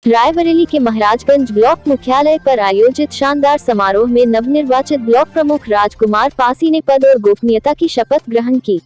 रायबरेली के महाराजगंज ब्लॉक मुख्यालय पर आयोजित शानदार समारोह में नवनिर्वाचित ब्लॉक प्रमुख राजकुमार पासी ने पद और गोपनीयता की शपथ ग्रहण की।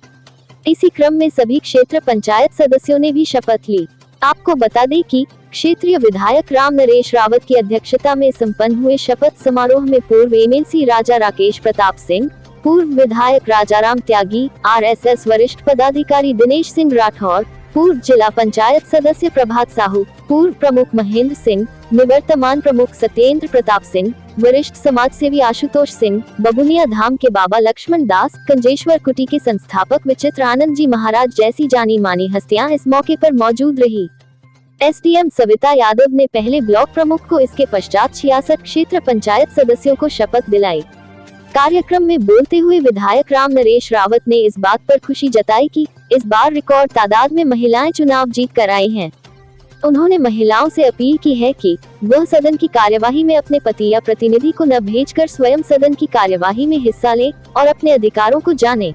इसी क्रम में सभी क्षेत्र पंचायत सदस्यों ने भी शपथ ली। आपको बता दें कि क्षेत्रीय विधायक राम नरेश रावत की अध्यक्षता में संपन्न हुए शपथ समारोह में पूर्व एमएलसी राजा राकेश प्रताप सिंह, पूर्व विधायक राजाराम त्यागी, आरएसएस वरिष्ठ पदाधिकारी दिनेश सिंह राठौर, पूर्व जिला पंचायत सदस्य प्रभात साहू, पूर्व प्रमुख महेंद्र सिंह, निवर्तमान प्रमुख सत्येंद्र प्रताप सिंह, वरिष्ठ समाज सेवी आशुतोष सिंह, बबुनिया धाम के बाबा लक्ष्मण दास, कंजेश्वर कुटी के संस्थापक विचित्र आनंद जी महाराज जैसी जानी मानी हस्तियां इस मौके पर मौजूद रही। एसडीएम सविता यादव ने पहले ब्लॉक प्रमुख को, इसके पश्चात 66 क्षेत्र पंचायत सदस्यों को शपथ दिलाई। कार्यक्रम में बोलते हुए विधायक राम नरेश रावत ने इस बात पर खुशी जताई कि इस बार रिकॉर्ड तादाद में महिलाएं चुनाव जीत कर आई हैं। उन्होंने महिलाओं से अपील की है कि वह सदन की कार्यवाही में अपने पति या प्रतिनिधि को न भेजकर स्वयं सदन की कार्यवाही में हिस्सा लें और अपने अधिकारों को जानें,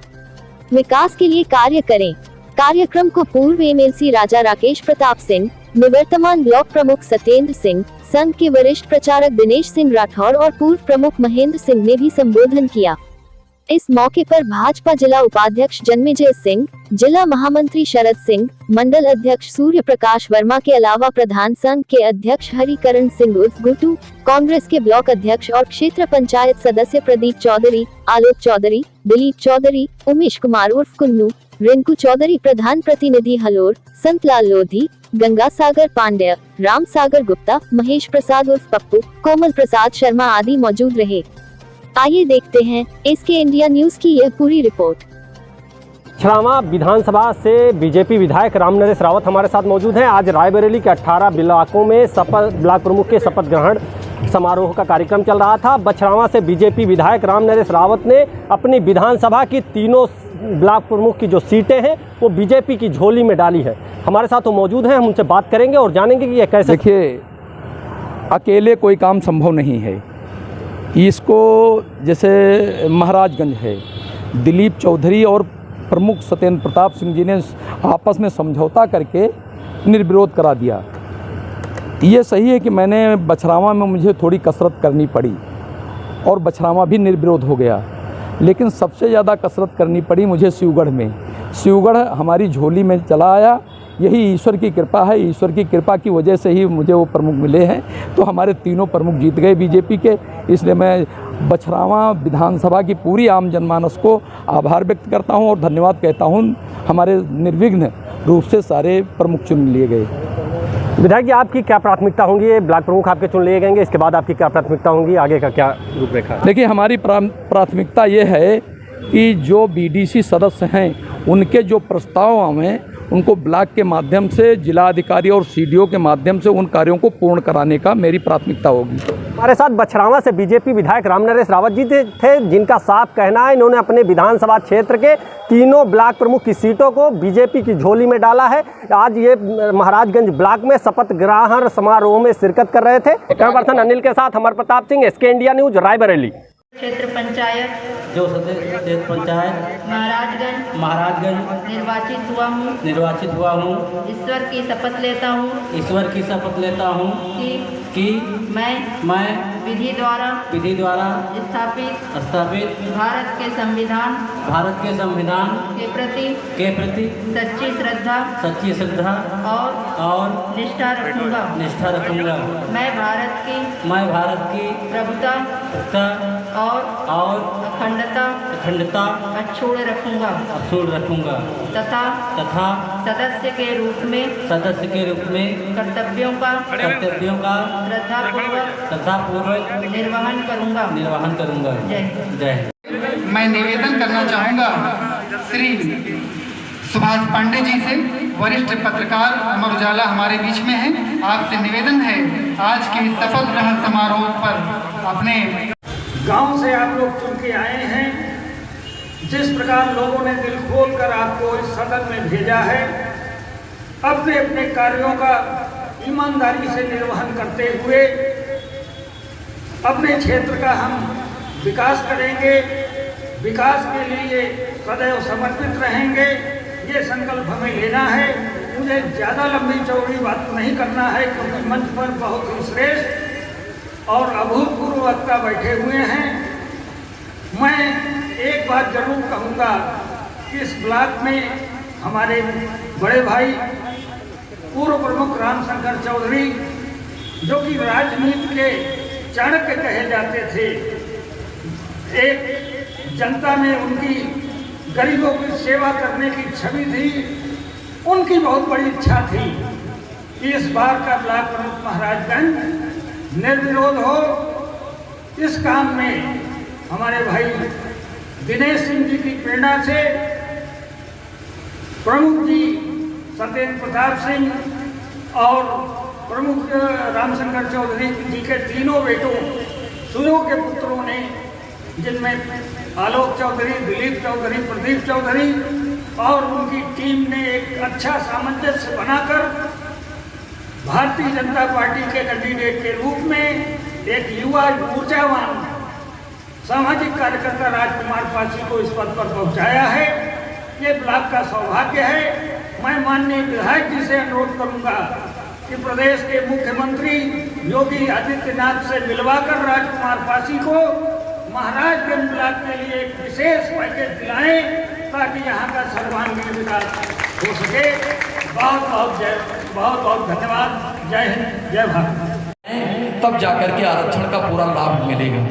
विकास के लिए कार्य करें। कार्यक्रम को पूर्व एमएलसी राजा राकेश प्रताप सिंह, निवर्तमान ब्लॉक प्रमुख सत्येंद्र सिंह, संघ के वरिष्ठ प्रचारक दिनेश सिंह राठौर और पूर्व प्रमुख महेंद्र सिंह ने भी संबोधन किया। इस मौके पर भाजपा जिला उपाध्यक्ष जन्मेजय सिंह, जिला महामंत्री शरद सिंह, मंडल अध्यक्ष सूर्य प्रकाश वर्मा के अलावा प्रधान संघ के अध्यक्ष हरिकरण सिंह उर्फ गुटू, कांग्रेस के ब्लॉक अध्यक्ष और क्षेत्र पंचायत सदस्य प्रदीप चौधरी, आलोक चौधरी, दिलीप चौधरी, उमेश कुमार उर्फ कुन्नू, रिंकू चौधरी, प्रधान प्रतिनिधि हलोर, संतलाल लोधी, गंगा सागर पांड्या, राम सागर गुप्ता, महेश प्रसाद उर्फ पप्पू, कोमल प्रसाद शर्मा आदि मौजूद रहे। आइए देखते हैं इसके इंडिया न्यूज की यह पूरी रिपोर्ट। बछरावा विधानसभा से बीजेपी विधायक राम नरेश रावत हमारे साथ मौजूद हैं। आज रायबरेली के 18 ब्लॉकों में ब्लॉक प्रमुख के शपथ ग्रहण समारोह का कार्यक्रम चल रहा था। बछरावा से बीजेपी विधायक राम नरेश रावत ने अपनी विधानसभा की तीनों ब्लॉक प्रमुख की जो सीटें हैं वो बीजेपी की झोली में डाली है। हमारे साथ वो मौजूद हैं, हम उनसे बात करेंगे और जानेंगे कि ये कैसे। देखिए, अकेले कोई काम संभव नहीं है। इसको जैसे महाराजगंज है, दिलीप चौधरी और प्रमुख सत्येंद्र प्रताप सिंह जी ने आपस में समझौता करके निर्विरोध करा दिया। ये सही है कि मैंने बछरावा में मुझे थोड़ी कसरत करनी पड़ी और बछरावा भी निर्विरोध हो गया, लेकिन सबसे ज़्यादा कसरत करनी पड़ी मुझे शिवगढ़ में। शिवगढ़ हमारी झोली में चला आया। यही ईश्वर की कृपा है। ईश्वर की कृपा की वजह से ही मुझे वो प्रमुख मिले हैं। तो हमारे तीनों प्रमुख जीत गए बीजेपी के। इसलिए मैं बछरावा विधानसभा की पूरी आम जनमानस को आभार व्यक्त करता हूं और धन्यवाद कहता हूं। हमारे निर्विघ्न रूप से सारे प्रमुख चुन लिए गए। विधायक जी, आपकी क्या प्राथमिकता होंगी? ये ब्लॉक प्रमुख आपके चुन लिए गएंगे, इसके बाद आपकी क्या प्राथमिकता होंगी? आगे का क्या रूपरेखा? देखिए, हमारी प्राथमिकता ये है कि जो बीडीसी सदस्य हैं उनके जो प्रस्ताव आवें उनको ब्लॉक के माध्यम से, जिला अधिकारी और सीडीओ के माध्यम से उन कार्यों को पूर्ण कराने का मेरी प्राथमिकता होगी। हमारे साथ बछरावा से बीजेपी विधायक राम नरेश रावत जी थे, जिनका साफ कहना है इन्होंने अपने विधानसभा क्षेत्र के तीनों ब्लॉक प्रमुख की सीटों को बीजेपी की झोली में डाला है। आज ये महाराजगंज ब्लॉक में शपथ ग्रहण समारोह में शिरकत कर रहे थे। कैमरा पर्सन अनिल के साथ Amar Pratap Singh, SK India news, Raebareli. क्षेत्र पंचायत जो सदस्य पंचायत महाराजगंज निर्वाचित हुआ हूँ। ईश्वर की शपथ लेता हूँ कि मैं विधि द्वारा स्थापित भारत के संविधान के प्रति सच्ची श्रद्धा और निष्ठा रखूंगा। मैं भारत की प्रभुता और अखंडता अक्षुण्ण रखूंगा तथा सदस्य के रूप में कर्तव्यों का श्रद्धापूर्वक निर्वहन करूंगा। जय। मैं निवेदन करना चाहूँगा श्री सुभाष पांडे जी से, वरिष्ठ पत्रकार अमर उजाला हमारे बीच में हैं। आपसे निवेदन है, आज के शपथ ग्रहण समारोह पर अपने गांव से आप लोग चुन के आए हैं। जिस प्रकार लोगों ने दिल खोल कर आपको इस सदन में भेजा है, अपने अपने कार्यों का ईमानदारी से निर्वहन करते हुए अपने क्षेत्र का हम विकास करेंगे, विकास के लिए सदैव समर्पित रहेंगे। ये संकल्प हमें लेना है मुझे ज़्यादा लंबी चौड़ी बात नहीं करना है, क्योंकि मंच पर बहुत ही श्रेष्ठ और अभूतपूर्व वक्ता बैठे हुए हैं। मैं एक बात जरूर कहूँगा कि इस ब्लॉक में हमारे बड़े भाई पूर्व प्रमुख रामशंकर चौधरी, जो कि राजनीति के चाणक्य कहे जाते थे, एक जनता में उनकी गरीबों की सेवा करने की छवि थी। उनकी बहुत बड़ी इच्छा थी कि इस बार का ब्लॉक प्रमुख महाराजगंज निर्विरोध हो। इस काम में हमारे भाई दिनेश सिंह जी की प्रेरणा से प्रमुख जी सत्येंद्र प्रताप सिंह और प्रमुख रामशंकर चौधरी जी के तीनों बेटों सूर्यों के पुत्रों ने, जिनमें आलोक चौधरी, दिलीप चौधरी, प्रदीप चौधरी और उनकी टीम ने एक अच्छा सामंजस्य बनाकर भारतीय जनता पार्टी के कैंडिडेट के रूप में एक युवा ऊर्जावान सामाजिक कार्यकर्ता राजकुमार पासी को इस पद पर पहुंचाया है। ये ब्लॉक का सौभाग्य है। मैं माननीय विधायक जी से अनुरोध करूंगा कि प्रदेश के मुख्यमंत्री योगी आदित्यनाथ से मिलवाकर राजकुमार पासी को महाराजगंज ब्लॉक के लिए एक विशेष पैकेज दिलाएं, ताकि यहाँ का सर्वांगीण विकास हो सके। बहुत बहुत धन्यवाद। जय हिंद, जय भारत। तब जाकर के आरक्षण का पूरा लाभ मिलेगा।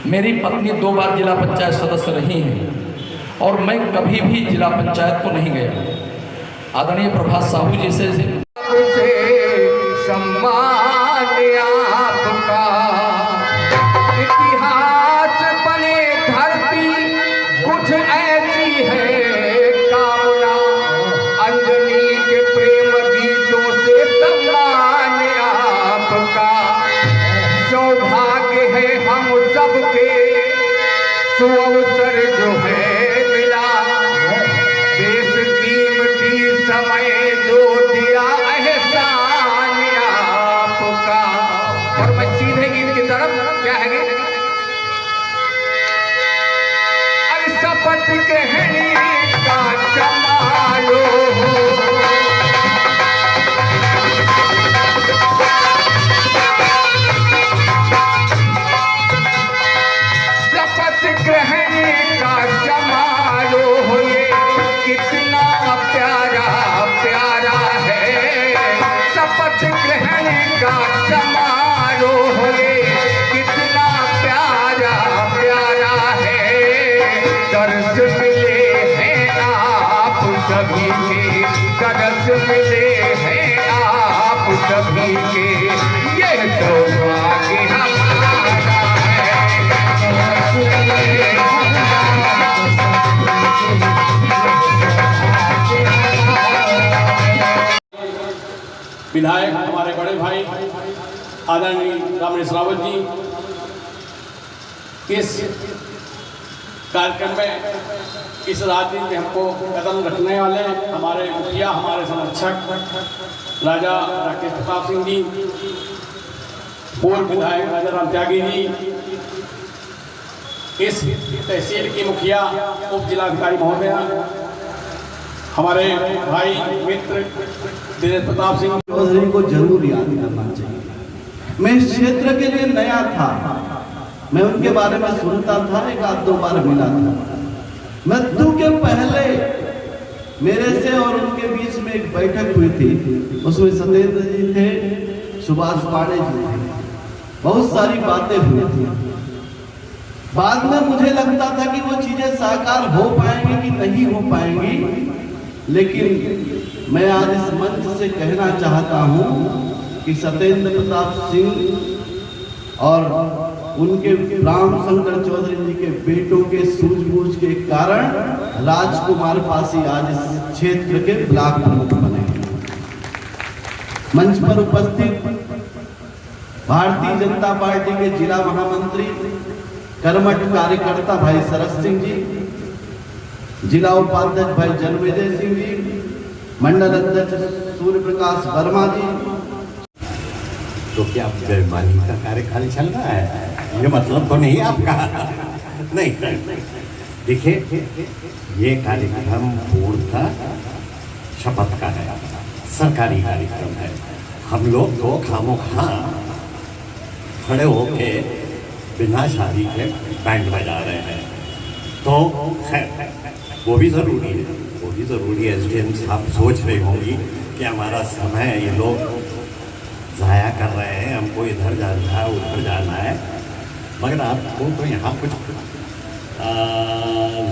मेरी पत्नी 2 बार जिला पंचायत सदस्य रही हैं और मैं कभी भी जिला पंचायत को नहीं गया। आदरणीय प्रभात साहू जी से सम्मान आपका, इतिहास बने धरती कुछ ऐसी है कामना, अंजनी के प्रेम गीतों से सम्मान आपका। सौभाग्य है हम सबके सुअवसर जो है मिला, देश कीमती समय जो दिया एहसान आपका। और मैं सीधे गीत की तरफ, क्या है गीत? अरे शपथ कहने का जमालो, ग्रहण का समारोह ये कितना प्यारा प्यारा है। शपथ ग्रहण का समारोह ये कितना प्यारा प्यारा है। दर्श मिले हैं आप सभी के, दर्श मिले हैं आप सभी के, ये सौभाग्य हमारा है। विधायक हमारे बड़े भाई आदरणीय रामनेश रावत जी इस कार्यक्रम में, इस राजनीति में हमको कदम रखने वाले हमारे मुखिया, हमारे संरक्षक राजा राकेश प्रताप सिंह जी, पूर्व विधायक राजा राम त्यागी जी, इस तहसील की मुखिया उप जिलाधिकारी महोदया, हमारे भाई मित्र दिनेश प्रताप सिंह चौधरी को जरूर याद करना चाहिए। मैं इस क्षेत्र के लिए नया था, मैं उनके बारे में सुनता था, 1-2 बार मिला था। मृत्यु के पहले मेरे से और उनके बीच में एक बैठक हुई थी, उसमें सत्येंद्र जी थे, सुभाष पांडे जी थे, बहुत सारी बातें हुई थी। बाद में मुझे लगता था कि वो चीजें साकार हो पाएंगी कि नहीं हो पाएंगी, लेकिन मैं आज इस मंच से कहना चाहता हूं कि सत्येंद्र प्रताप सिंह और उनके रामशंकर चौधरी जी के बेटों के सूझबूझ के कारण राजकुमार पासी आज इस क्षेत्र के ब्लॉक प्रमुख बने। मंच पर उपस्थित भारतीय जनता पार्टी के जिला महामंत्री कर्मठ कार्यकर्ता भाई सरस सिंह जी, जिला उपाध्यक्ष भाई जन्मेजय सिंह जी, मंडल अध्यक्ष सूर्य प्रकाश वर्मा जी। तो क्या बेईमानी का कार्यकाल चल रहा है? ये मतलब तो नहीं आपका? नहीं, देखिए ये कार्यक्रम पूर्णतः शपथ का है। सरकारी कार्यक्रम है। हम लोग तो खामोखा खड़े होके बिना शादी के बैंड बजा रहे हैं, तो खैर वो भी ज़रूरी है, वो भी ज़रूरी है। एसडीएम साहब सोच रही होंगी कि हमारा समय ये लोग ज़ाया कर रहे हैं, हमको इधर जाना है उधर जाना है, मगर आपको तो यहाँ कुछ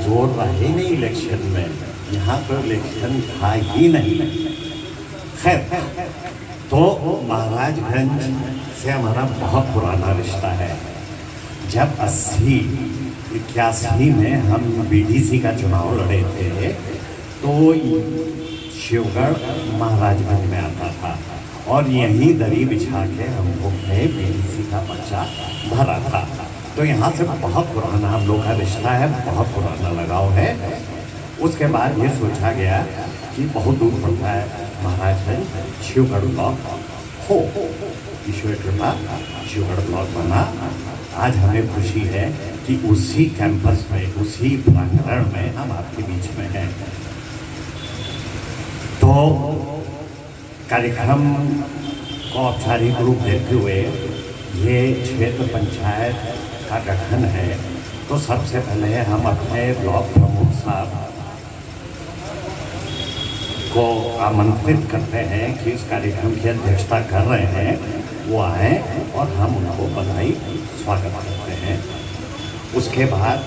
जोर रहा ही नहीं इलेक्शन में, यहाँ तो इलेक्शन था ही नहीं। खैर, तो महाराजगंज से हमारा बहुत पुराना रिश्ता है। जब 80-81 में हम बीडीसी का चुनाव लड़े थे तो शिवगढ़ महाराजगंज में आता था और यहीं दरी बिछा के हम लोग ने बीडीसी का पर्चा भरा था। तो यहाँ से बहुत पुराना हम लोग का रिश्ता है, बहुत पुराना लगाव है। उसके बाद ये सोचा गया कि बहुत दूर पड़ता है महाराजगंज, शिवगढ़ ब्लॉक हो, ईश्वर कृपा शिवगढ़ ब्लॉक बना। आज हमें खुशी है कि उसी कैंपस में, उसी प्रांगण में हम आपके बीच में हैं। तो कार्यक्रम को औपचारिक रूप देते हुए ये क्षेत्र पंचायत का गठन है, तो सबसे पहले हम अपने ब्लॉक प्रमुख साहब को आमंत्रित करते हैं कि इस कार्यक्रम की अध्यक्षता कर रहे हैं, वो आए और हम उनको बधाई स्वागत करते हैं। उसके बाद